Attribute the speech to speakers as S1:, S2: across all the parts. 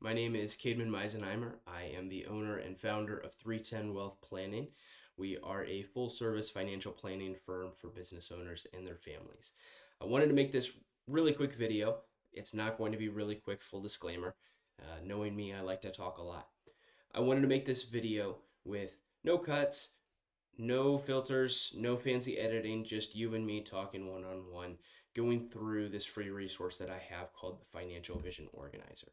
S1: My name is Cademan Meisenheimer. I am the owner and founder of 310 Wealth Planning. We are a full service financial planning firm for business owners and their families. I wanted to make this really quick video. It's not going to be really quick, full disclaimer. Knowing me, I like to talk a lot. I wanted to make this video with no cuts, no filters, no fancy editing, just you and me talking one on one, going through this free resource that I have called the Financial Vision Organizer.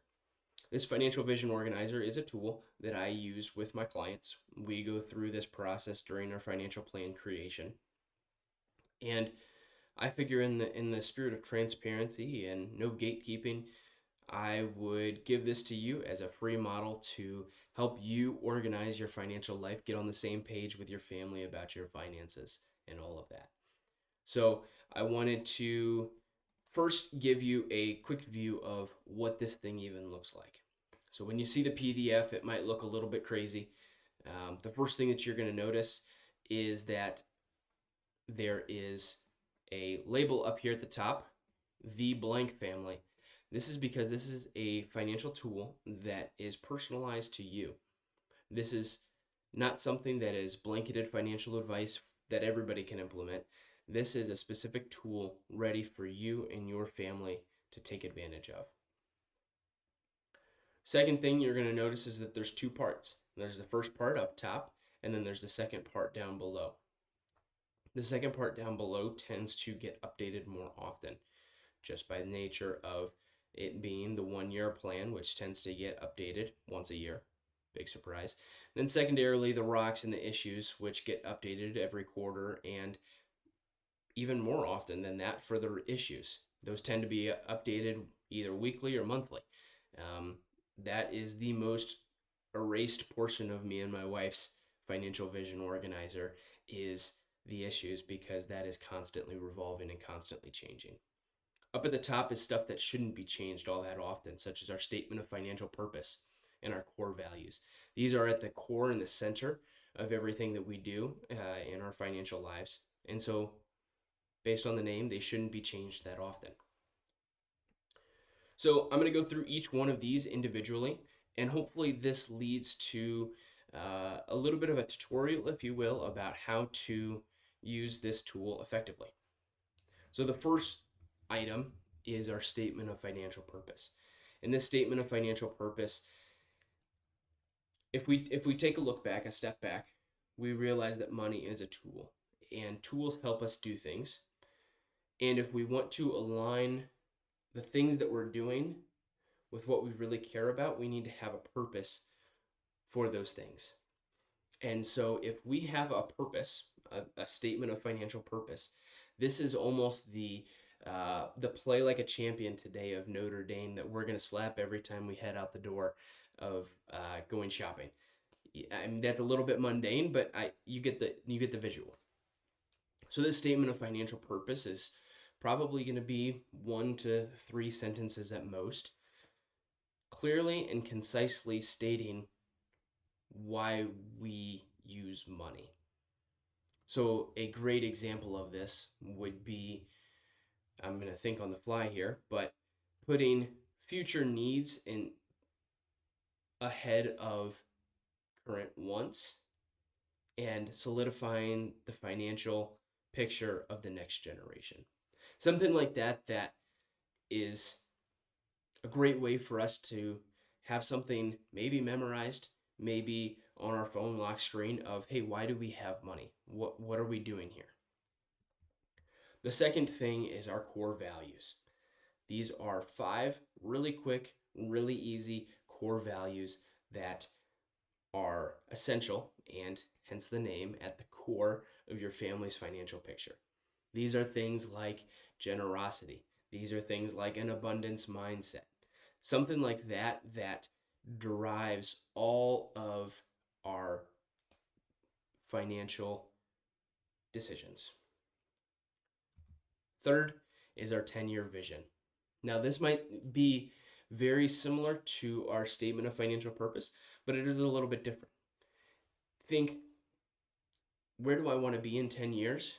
S1: This financial vision organizer is a tool that I use with my clients. We go through this process during our financial plan creation. And I figure in the spirit of transparency and no gatekeeping, I would give this to you as a free model to help you organize your financial life, get on the same page with your family about your finances and all of that. So, I wanted to first give you a quick view of what this thing even looks like. So when you see the PDF, it might look a little bit crazy. The first thing that you're going to notice is that there is a label up here at the top, the blank family. This is because this is a financial tool that is personalized to you. This is not something that is blanketed financial advice that everybody can implement. This is a specific tool ready for you and your family to take advantage of. Second thing you're going to notice is that there's two parts. There's the first part up top, and then there's the second part down below. The second part down below tends to get updated more often, just by the nature of it being the 1 year plan, which tends to get updated once a year. Big surprise. Then, secondarily, the rocks and the issues, which get updated every quarter, and even more often than that for the issues. Those tend to be updated either weekly or monthly. That is the most erased portion of me and my wife's financial vision organizer is the issues, because that is constantly revolving and constantly changing. Up at the top is stuff that shouldn't be changed all that often, such as our statement of financial purpose and our core values. These are at the core and the center of everything that we do in our financial lives. And so, based on the name, they shouldn't be changed that often. So I'm going to go through each one of these individually, and hopefully this leads to a little bit of a tutorial, if you will, about how to use this tool effectively. So the first item is our statement of financial purpose. In this statement of financial purpose, if we take a look back, a step back, we realize that money is a tool, and tools help us do things. And if we want to align the things that we're doing with what we really care about, we need to have a purpose for those things. And so if we have a purpose, a statement of financial purpose, this is almost the play like a champion today of Notre Dame that we're going to slap every time we head out the door of going shopping. I mean, that's a little bit mundane, but you get the visual. So this statement of financial purpose is probably going to be 1 to 3 sentences at most, clearly and concisely stating why we use money. So a great example of this would be, I'm going to think on the fly here, but putting future needs in ahead of current wants and solidifying the financial picture of the next generation. Something like that is a great way for us to have something maybe memorized, maybe on our phone lock screen of, hey, why do we have money? What are we doing here? The second thing is our core values. These are 5 really quick, really easy core values that are essential, and hence the name, at the core of your family's financial picture. These are things like generosity. These are things like an abundance mindset. Something like that derives all of our financial decisions. Third is our 10-year vision. Now, this might be very similar to our statement of financial purpose, but it is a little bit different. Think, where do I want to be in 10 years?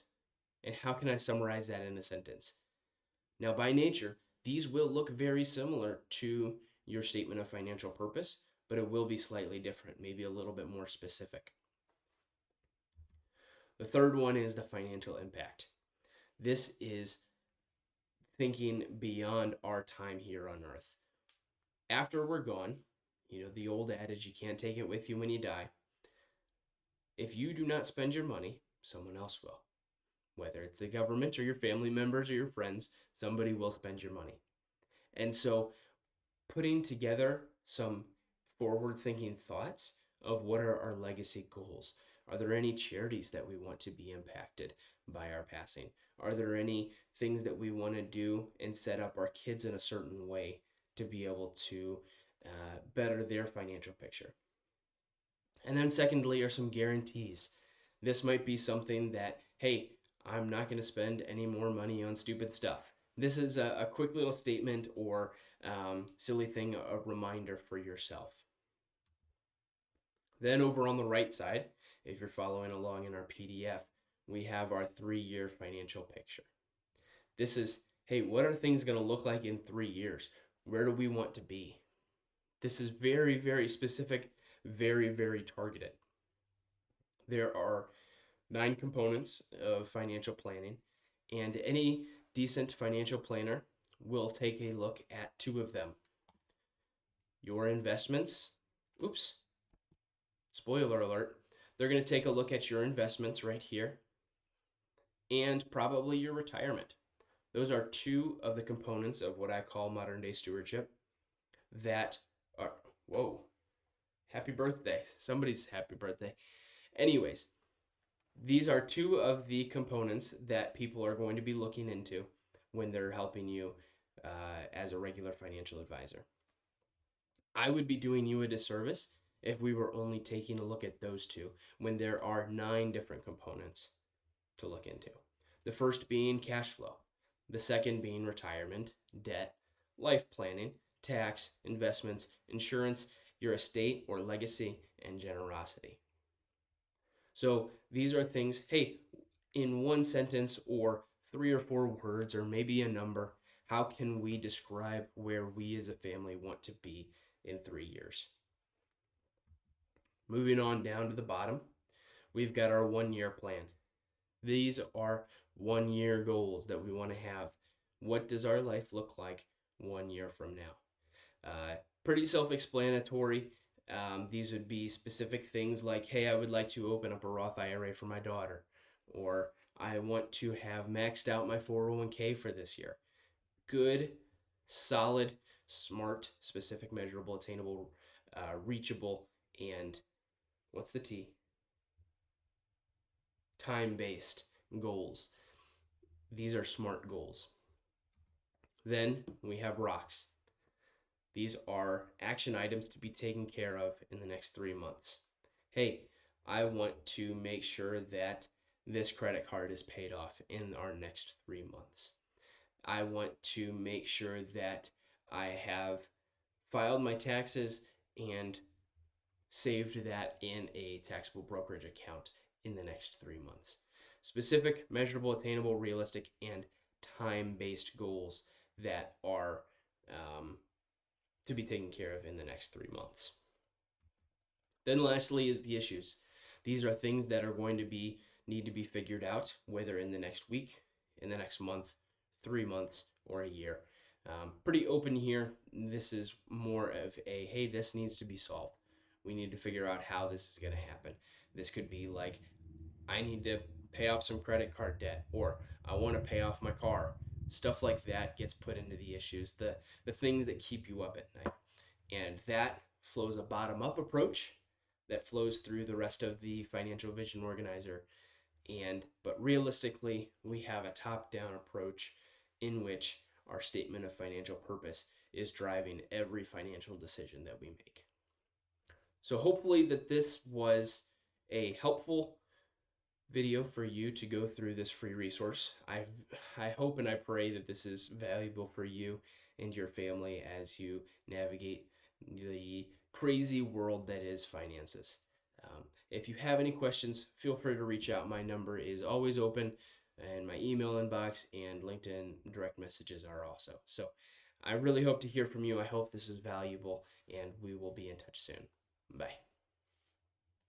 S1: And how can I summarize that in a sentence? Now, by nature, these will look very similar to your statement of financial purpose, but it will be slightly different, maybe a little bit more specific. The third one is the financial impact. This is thinking beyond our time here on earth. After we're gone, the old adage, you can't take it with you when you die. If you do not spend your money, someone else will. Whether it's the government or your family members or your friends, somebody will spend your money. And so putting together some forward-thinking thoughts of what are our legacy goals. Are there any charities that we want to be impacted by our passing? Are there any things that we want to do and set up our kids in a certain way to be able to better their financial picture? And then secondly are some guarantees. This might be something that, hey, I'm not going to spend any more money on stupid stuff. This is a quick little statement or silly thing, a reminder for yourself. Then over on the right side, if you're following along in our PDF, we have our 3-year financial picture. This is, hey, what are things going to look like in 3 years? Where do we want to be? This is very, very specific, very, very targeted. There are 9 components of financial planning, and any decent financial planner will take a look at 2 of them. Your investments, spoiler alert, they're going to take a look at your investments right here, and probably your retirement. Those are 2 of the components of what I call modern day stewardship that are, whoa, happy birthday. Somebody's happy birthday. Anyways, these are 2 of the components that people are going to be looking into when they're helping you as a regular financial advisor. I would be doing you a disservice if we were only taking a look at those 2 when there are 9 different components to look into. The first being cash flow, the second being retirement, debt, life planning, tax, investments, insurance, your estate or legacy, and generosity. So these are things, hey, in one sentence or 3 or 4 words or maybe a number, how can we describe where we as a family want to be in 3 years? Moving on down to the bottom, we've got our 1-year plan. These are 1-year goals that we want to have. What does our life look like 1 year from now? Pretty self-explanatory. These would be specific things like, hey, I would like to open up a Roth IRA for my daughter, or I want to have maxed out my 401k for this year. Good, solid, smart, specific, measurable, attainable, reachable, and what's the T? Time-based goals. These are SMART goals. Then we have rocks. These are action items to be taken care of in the next 3 months. Hey, I want to make sure that this credit card is paid off in our next 3 months. I want to make sure that I have filed my taxes and saved that in a taxable brokerage account in the next 3 months. Specific, measurable, attainable, realistic, and time-based goals that are to be taken care of in the next 3 months. Then lastly is the issues. These are things that are going to need to be figured out, whether in the next week, in the next month, 3 months, or a year. Pretty open here. This is more of a, hey, this needs to be solved. We need to figure out how this is going to happen. This could be like, I need to pay off some credit card debt, or I want to pay off my car. Stuff like that gets put into the issues, the things that keep you up at night. And that flows a bottom-up approach that flows through the rest of the financial vision organizer. But realistically, we have a top-down approach in which our statement of financial purpose is driving every financial decision that we make. So hopefully that this was a helpful video for you to go through this free resource. I hope and I pray that this is valuable for you and your family as you navigate the crazy world that is finances. If you have any questions, feel free to reach out. My number is always open, and my email inbox and LinkedIn direct messages are also. So I really hope to hear from you. I hope this is valuable, and we will be in touch soon. Bye.